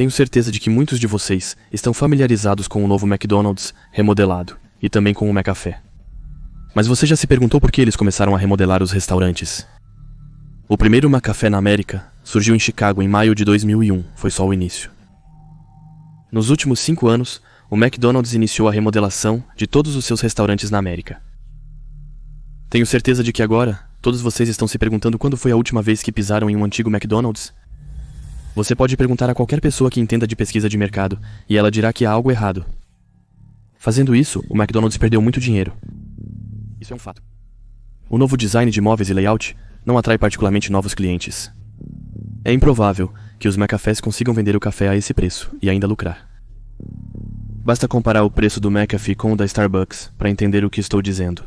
Tenho certeza de que muitos de vocês estão familiarizados com o novo McDonald's remodelado e também com o McCafé. Mas você já se perguntou por que eles começaram a remodelar os restaurantes? O primeiro McCafé na América surgiu em Chicago em maio de 2001, foi só o início. Nos últimos 5 anos, o McDonald's iniciou a remodelação de todos os seus restaurantes na América. Tenho certeza de que agora, todos vocês estão se perguntando quando foi a última vez que pisaram em um antigo McDonald's? Você pode perguntar a qualquer pessoa que entenda de pesquisa de mercado, e ela dirá que há algo errado. Fazendo isso, o McDonald's perdeu muito dinheiro. Isso é um fato. O novo design de móveis e layout não atrai particularmente novos clientes. É improvável que os McCafés consigam vender o café a esse preço e ainda lucrar. Basta comparar o preço do McAfee com o da Starbucks para entender o que estou dizendo.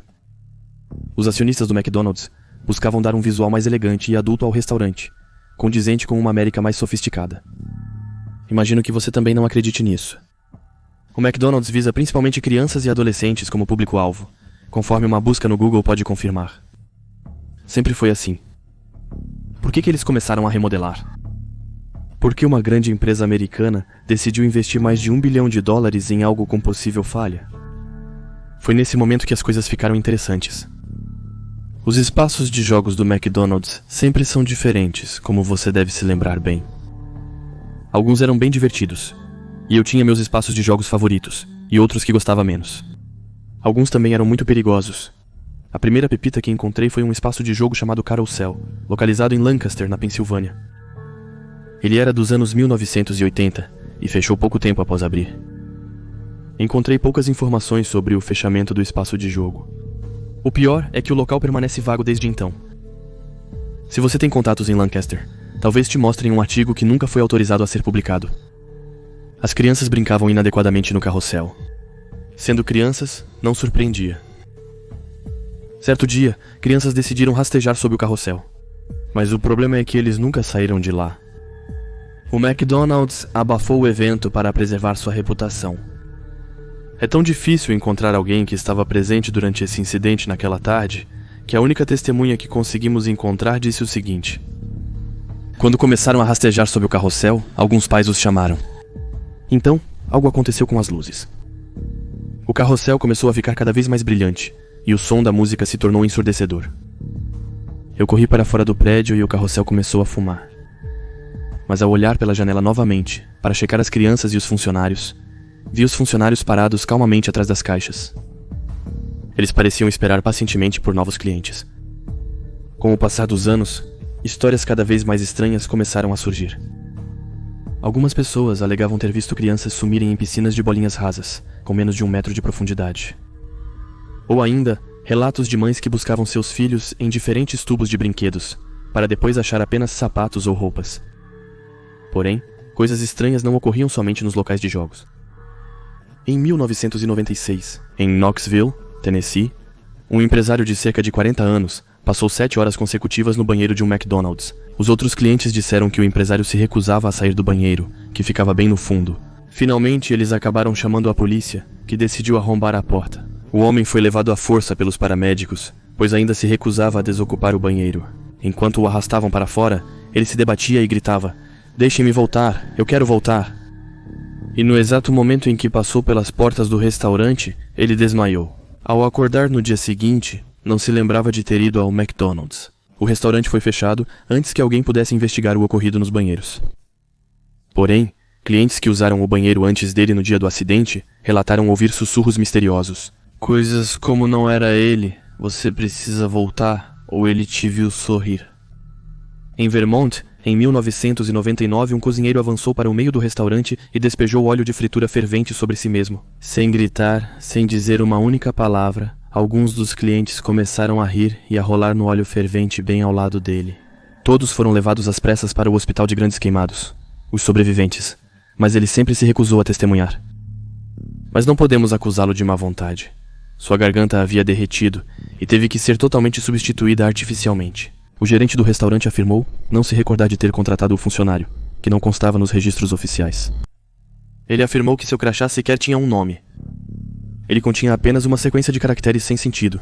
Os acionistas do McDonald's buscavam dar um visual mais elegante e adulto ao restaurante, condizente com uma América mais sofisticada. Imagino que você também não acredite nisso. O McDonald's visa principalmente crianças e adolescentes como público-alvo, conforme uma busca no Google pode confirmar. Sempre foi assim. Por que eles começaram a remodelar? Porque uma grande empresa americana decidiu investir mais de $1 bilhão em algo com possível falha. Foi nesse momento que as coisas ficaram interessantes. Os espaços de jogos do McDonald's sempre são diferentes, como você deve se lembrar bem. Alguns eram bem divertidos, e eu tinha meus espaços de jogos favoritos, e outros que gostava menos. Alguns também eram muito perigosos. A primeira pepita que encontrei foi um espaço de jogo chamado Carousel, localizado em Lancaster, na Pensilvânia. Ele era dos anos 1980 e fechou pouco tempo após abrir. Encontrei poucas informações sobre o fechamento do espaço de jogo. O pior é que o local permanece vago desde então. Se você tem contatos em Lancaster, talvez te mostrem um artigo que nunca foi autorizado a ser publicado. As crianças brincavam inadequadamente no carrossel. Sendo crianças, não surpreendia. Certo dia, crianças decidiram rastejar sob o carrossel. Mas o problema é que eles nunca saíram de lá. O McDonald's abafou o evento para preservar sua reputação. É tão difícil encontrar alguém que estava presente durante esse incidente naquela tarde, que a única testemunha que conseguimos encontrar disse o seguinte: quando começaram a rastejar sob o carrossel, alguns pais os chamaram. Então, algo aconteceu com as luzes. O carrossel começou a ficar cada vez mais brilhante, e o som da música se tornou ensurdecedor. Eu corri para fora do prédio e o carrossel começou a fumar. Mas ao olhar pela janela novamente, para checar as crianças e os funcionários, vi os funcionários parados calmamente atrás das caixas. Eles pareciam esperar pacientemente por novos clientes. Com o passar dos anos, histórias cada vez mais estranhas começaram a surgir. Algumas pessoas alegavam ter visto crianças sumirem em piscinas de bolinhas rasas, com menos de 1 metro de profundidade. Ou ainda, relatos de mães que buscavam seus filhos em diferentes tubos de brinquedos, para depois achar apenas sapatos ou roupas. Porém, coisas estranhas não ocorriam somente nos locais de jogos. Em 1996, em Knoxville, Tennessee, um empresário de cerca de 40 anos passou 7 horas consecutivas no banheiro de um McDonald's. Os outros clientes disseram que o empresário se recusava a sair do banheiro, que ficava bem no fundo. Finalmente, eles acabaram chamando a polícia, que decidiu arrombar a porta. O homem foi levado à força pelos paramédicos, pois ainda se recusava a desocupar o banheiro. Enquanto o arrastavam para fora, ele se debatia e gritava: "Deixem-me voltar, eu quero voltar." E no exato momento em que passou pelas portas do restaurante, ele desmaiou. Ao acordar no dia seguinte, não se lembrava de ter ido ao McDonald's. O restaurante foi fechado antes que alguém pudesse investigar o ocorrido nos banheiros. Porém, clientes que usaram o banheiro antes dele no dia do acidente relataram ouvir sussurros misteriosos. Coisas como "não era ele, você precisa voltar", ou "ele te viu sorrir". Em Vermont, em 1999, um cozinheiro avançou para o meio do restaurante e despejou óleo de fritura fervente sobre si mesmo. Sem gritar, sem dizer uma única palavra, alguns dos clientes começaram a rir e a rolar no óleo fervente bem ao lado dele. Todos foram levados às pressas para o hospital de Grandes Queimados, os sobreviventes, mas ele sempre se recusou a testemunhar. Mas não podemos acusá-lo de má vontade. Sua garganta havia derretido e teve que ser totalmente substituída artificialmente. O gerente do restaurante afirmou não se recordar de ter contratado o funcionário, que não constava nos registros oficiais. Ele afirmou que seu crachá sequer tinha um nome. Ele continha apenas uma sequência de caracteres sem sentido,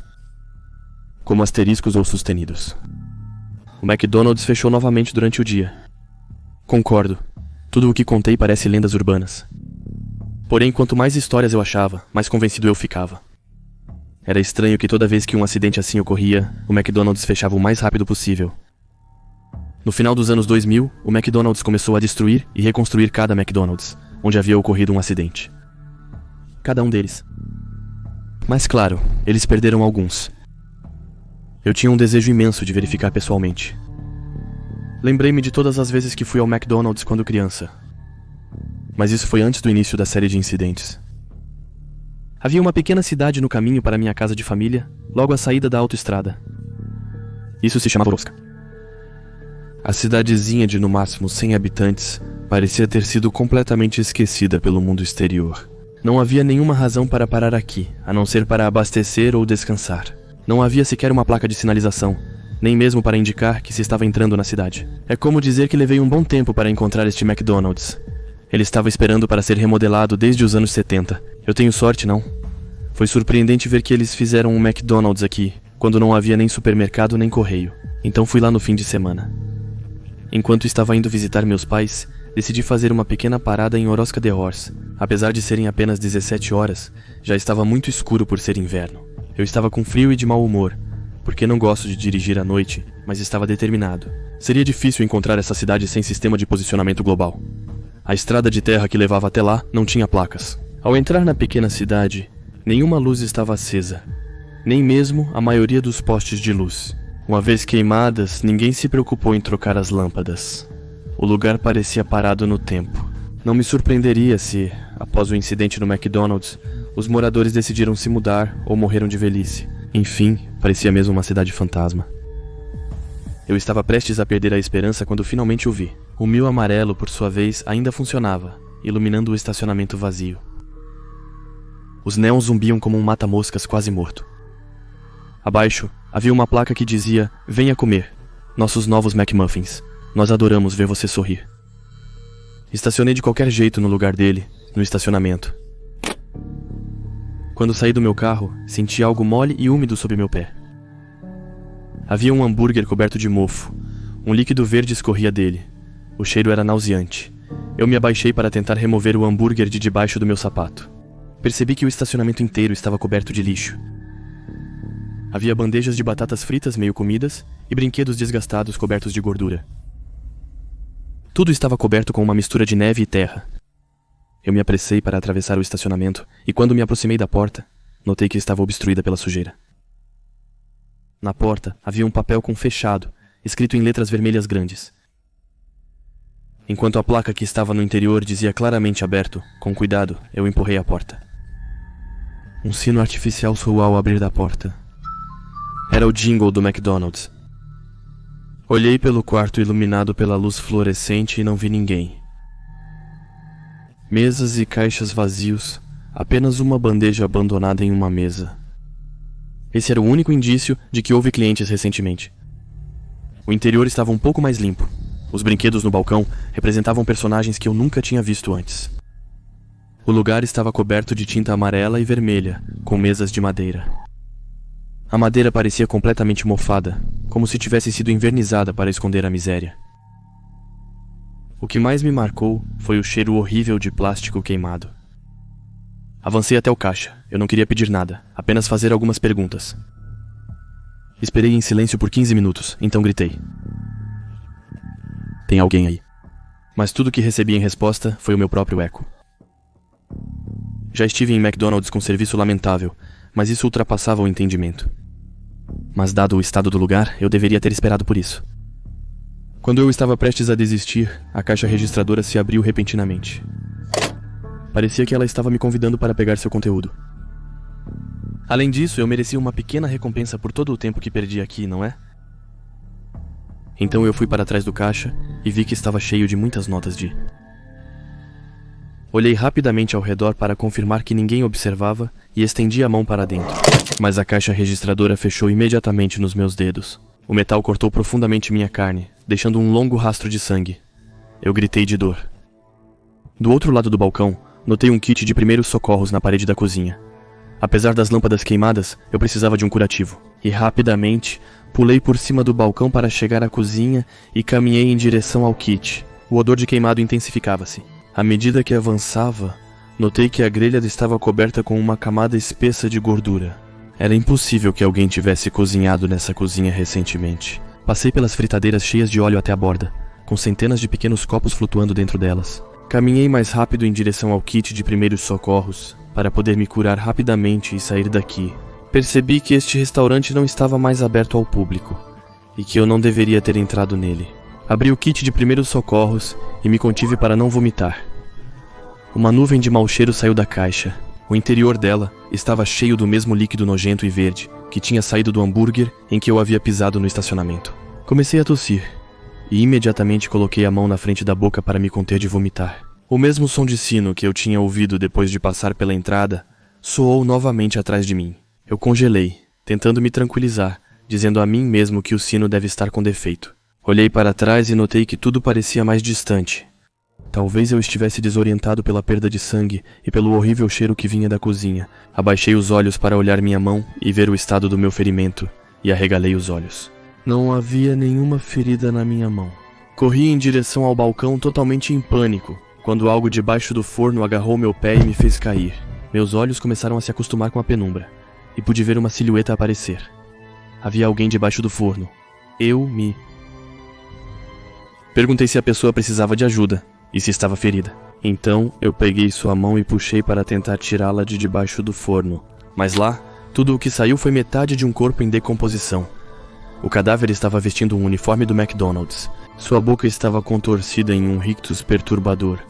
como asteriscos ou sustenidos. O McDonald's fechou novamente durante o dia. Concordo. Tudo o que contei parece lendas urbanas. Porém, quanto mais histórias eu achava, mais convencido eu ficava. Era estranho que toda vez que um acidente assim ocorria, o McDonald's fechava o mais rápido possível. No final dos anos 2000, o McDonald's começou a destruir e reconstruir cada McDonald's, onde havia ocorrido um acidente. Cada um deles. Mas claro, eles perderam alguns. Eu tinha um desejo imenso de verificar pessoalmente. Lembrei-me de todas as vezes que fui ao McDonald's quando criança. Mas isso foi antes do início da série de incidentes. Havia uma pequena cidade no caminho para minha casa de família, logo à saída da autoestrada. Isso se chamava Oscar. A cidadezinha de no máximo 100 habitantes parecia ter sido completamente esquecida pelo mundo exterior. Não havia nenhuma razão para parar aqui, a não ser para abastecer ou descansar. Não havia sequer uma placa de sinalização, nem mesmo para indicar que se estava entrando na cidade. É como dizer que levei um bom tempo para encontrar este McDonald's. Ele estava esperando para ser remodelado desde os anos 70. Eu tenho sorte, não? Foi surpreendente ver que eles fizeram um McDonald's aqui, quando não havia nem supermercado nem correio. Então fui lá no fim de semana. Enquanto estava indo visitar meus pais, decidi fazer uma pequena parada em Oscar de Horse. Apesar de serem apenas 17 horas, já estava muito escuro por ser inverno. Eu estava com frio e de mau humor, porque não gosto de dirigir à noite, mas estava determinado. Seria difícil encontrar essa cidade sem sistema de posicionamento global. A estrada de terra que levava até lá não tinha placas. Ao entrar na pequena cidade, nenhuma luz estava acesa, nem mesmo a maioria dos postes de luz. Uma vez queimadas, ninguém se preocupou em trocar as lâmpadas. O lugar parecia parado no tempo. Não me surpreenderia se, após o incidente no McDonald's, os moradores decidiram se mudar ou morreram de velhice. Enfim, parecia mesmo uma cidade fantasma. Eu estava prestes a perder a esperança quando finalmente o vi. O mil amarelo, por sua vez, ainda funcionava, iluminando o estacionamento vazio. Os neons zumbiam como um mata-moscas quase morto. Abaixo, havia uma placa que dizia: "Venha comer, nossos novos McMuffins. Nós adoramos ver você sorrir." Estacionei de qualquer jeito no lugar dele, no estacionamento. Quando saí do meu carro, senti algo mole e úmido sob meu pé. Havia um hambúrguer coberto de mofo. Um líquido verde escorria dele. O cheiro era nauseante. Eu me abaixei para tentar remover o hambúrguer de debaixo do meu sapato. Percebi que o estacionamento inteiro estava coberto de lixo. Havia bandejas de batatas fritas meio comidas e brinquedos desgastados cobertos de gordura. Tudo estava coberto com uma mistura de neve e terra. Eu me apressei para atravessar o estacionamento e quando me aproximei da porta, notei que estava obstruída pela sujeira. Na porta havia um papel com fechado, escrito em letras vermelhas grandes. Enquanto a placa que estava no interior dizia claramente aberto, com cuidado, eu empurrei a porta. Um sino artificial soou ao abrir da porta. Era o jingle do McDonald's. Olhei pelo quarto iluminado pela luz fluorescente e não vi ninguém. Mesas e caixas vazios, apenas uma bandeja abandonada em uma mesa. Esse era o único indício de que houve clientes recentemente. O interior estava um pouco mais limpo. Os brinquedos no balcão representavam personagens que eu nunca tinha visto antes. O lugar estava coberto de tinta amarela e vermelha, com mesas de madeira. A madeira parecia completamente mofada, como se tivesse sido invernizada para esconder a miséria. O que mais me marcou foi o cheiro horrível de plástico queimado. Avancei até o caixa. Eu não queria pedir nada, apenas fazer algumas perguntas. Esperei em silêncio por 15 minutos, então gritei: "Tem alguém aí?" Mas tudo que recebi em resposta foi o meu próprio eco. Já estive em McDonald's com serviço lamentável, mas isso ultrapassava o entendimento. Mas dado o estado do lugar, eu deveria ter esperado por isso. Quando eu estava prestes a desistir, a caixa registradora se abriu repentinamente. Parecia que ela estava me convidando para pegar seu conteúdo. Além disso, eu merecia uma pequena recompensa por todo o tempo que perdi aqui, não é? Então eu fui para trás do caixa e vi que estava cheio de muitas notas de... Olhei rapidamente ao redor para confirmar que ninguém observava e estendi a mão para dentro. Mas a caixa registradora fechou imediatamente nos meus dedos. O metal cortou profundamente minha carne, deixando um longo rastro de sangue. Eu gritei de dor. Do outro lado do balcão, notei um kit de primeiros socorros na parede da cozinha. Apesar das lâmpadas queimadas, eu precisava de um curativo. E rapidamente, pulei por cima do balcão para chegar à cozinha e caminhei em direção ao kit. O odor de queimado intensificava-se. À medida que avançava, notei que a grelha estava coberta com uma camada espessa de gordura. Era impossível que alguém tivesse cozinhado nessa cozinha recentemente. Passei pelas fritadeiras cheias de óleo até a borda, com centenas de pequenos copos flutuando dentro delas. Caminhei mais rápido em direção ao kit de primeiros socorros, para poder me curar rapidamente e sair daqui. Percebi que este restaurante não estava mais aberto ao público, e que eu não deveria ter entrado nele. Abri o kit de primeiros socorros e me contive para não vomitar. Uma nuvem de mau cheiro saiu da caixa. O interior dela estava cheio do mesmo líquido nojento e verde que tinha saído do hambúrguer em que eu havia pisado no estacionamento. Comecei a tossir e imediatamente coloquei a mão na frente da boca para me conter de vomitar. O mesmo som de sino que eu tinha ouvido depois de passar pela entrada soou novamente atrás de mim. Eu congelei, tentando me tranquilizar, dizendo a mim mesmo que o sino deve estar com defeito. Olhei para trás e notei que tudo parecia mais distante. Talvez eu estivesse desorientado pela perda de sangue e pelo horrível cheiro que vinha da cozinha. Abaixei os olhos para olhar minha mão e ver o estado do meu ferimento, e arregalei os olhos. Não havia nenhuma ferida na minha mão. Corri em direção ao balcão totalmente em pânico, quando algo debaixo do forno agarrou meu pé e me fez cair. Meus olhos começaram a se acostumar com a penumbra, e pude ver uma silhueta aparecer. Havia alguém debaixo do forno. Perguntei se a pessoa precisava de ajuda e se estava ferida. Então, eu peguei sua mão e puxei para tentar tirá-la de debaixo do forno. Mas lá, tudo o que saiu foi metade de um corpo em decomposição. O cadáver estava vestindo um uniforme do McDonald's. Sua boca estava contorcida em um rictus perturbador,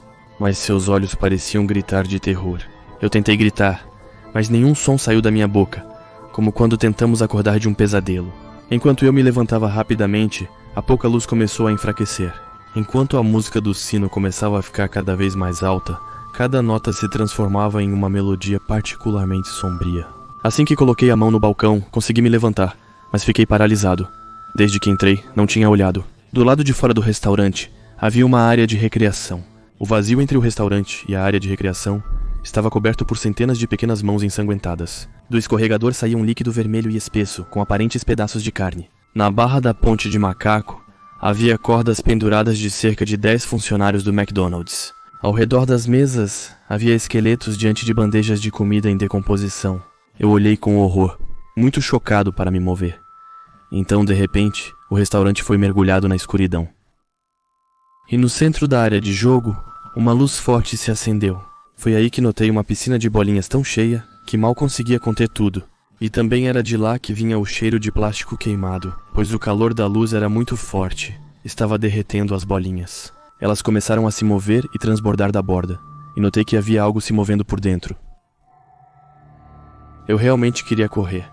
mas seus olhos pareciam gritar de terror. Eu tentei gritar, mas nenhum som saiu da minha boca, como quando tentamos acordar de um pesadelo. Enquanto eu me levantava rapidamente, a pouca luz começou a enfraquecer. Enquanto a música do sino começava a ficar cada vez mais alta, cada nota se transformava em uma melodia particularmente sombria. Assim que coloquei a mão no balcão, consegui me levantar, mas fiquei paralisado. Desde que entrei, não tinha olhado. Do lado de fora do restaurante, havia uma área de recreação. O vazio entre o restaurante e a área de recreação estava coberto por centenas de pequenas mãos ensanguentadas. Do escorregador saía um líquido vermelho e espesso, com aparentes pedaços de carne. Na barra da ponte de macaco, havia cordas penduradas de cerca de 10 funcionários do McDonald's. Ao redor das mesas, havia esqueletos diante de bandejas de comida em decomposição. Eu olhei com horror, muito chocado para me mover. Então, de repente, o restaurante foi mergulhado na escuridão. E no centro da área de jogo, uma luz forte se acendeu. Foi aí que notei uma piscina de bolinhas tão cheia que mal conseguia conter tudo. E também era de lá que vinha o cheiro de plástico queimado, pois o calor da luz era muito forte. Estava derretendo as bolinhas. Elas começaram a se mover e transbordar da borda, e notei que havia algo se movendo por dentro. Eu realmente queria correr,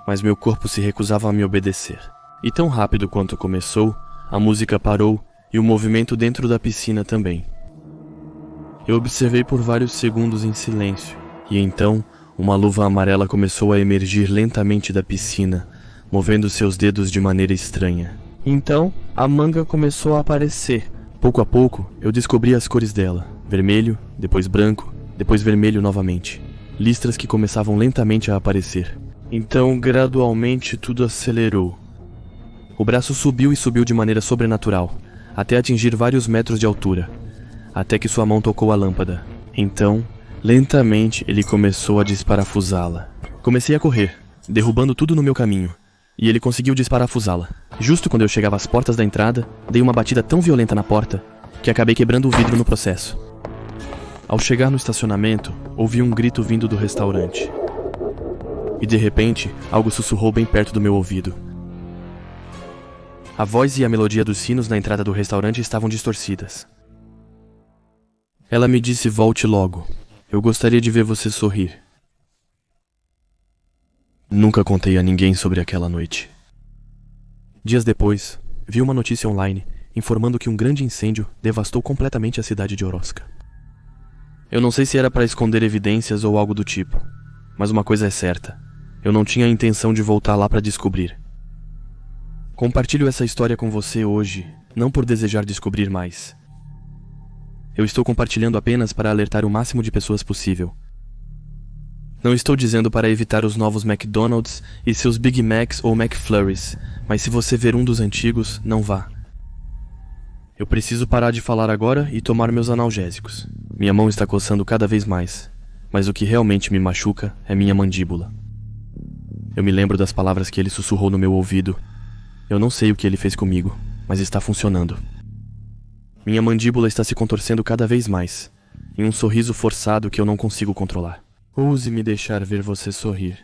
mas meu corpo se recusava a me obedecer. E tão rápido quanto começou, a música parou e o movimento dentro da piscina também. Eu observei por vários segundos em silêncio, e então uma luva amarela começou a emergir lentamente da piscina, movendo seus dedos de maneira estranha. Então, a manga começou a aparecer. Pouco a pouco, eu descobri as cores dela. Vermelho, depois branco, depois vermelho novamente. Listras que começavam lentamente a aparecer. Então, gradualmente, tudo acelerou. O braço subiu e subiu de maneira sobrenatural, até atingir vários metros de altura, até que sua mão tocou a lâmpada. Então, lentamente, ele começou a desparafusá-la. Comecei a correr, derrubando tudo no meu caminho, e ele conseguiu desparafusá-la. Justo quando eu chegava às portas da entrada, dei uma batida tão violenta na porta, que acabei quebrando o vidro no processo. Ao chegar no estacionamento, ouvi um grito vindo do restaurante. E de repente, algo sussurrou bem perto do meu ouvido. A voz e a melodia dos sinos na entrada do restaurante estavam distorcidas. Ela me disse: "Volte logo. Eu gostaria de ver você sorrir." Nunca contei a ninguém sobre aquela noite. Dias depois, vi uma notícia online informando que um grande incêndio devastou completamente a cidade de Oroska. Eu não sei se era para esconder evidências ou algo do tipo, mas uma coisa é certa: eu não tinha a intenção de voltar lá para descobrir. Compartilho essa história com você hoje, não por desejar descobrir mais. Eu estou compartilhando apenas para alertar o máximo de pessoas possível. Não estou dizendo para evitar os novos McDonald's e seus Big Macs ou McFlurries, mas se você ver um dos antigos, não vá. Eu preciso parar de falar agora e tomar meus analgésicos. Minha mão está coçando cada vez mais, mas o que realmente me machuca é minha mandíbula. Eu me lembro das palavras que ele sussurrou no meu ouvido. Eu não sei o que ele fez comigo, mas está funcionando. Minha mandíbula está se contorcendo cada vez mais, em um sorriso forçado que eu não consigo controlar. Ouse me deixar ver você sorrir.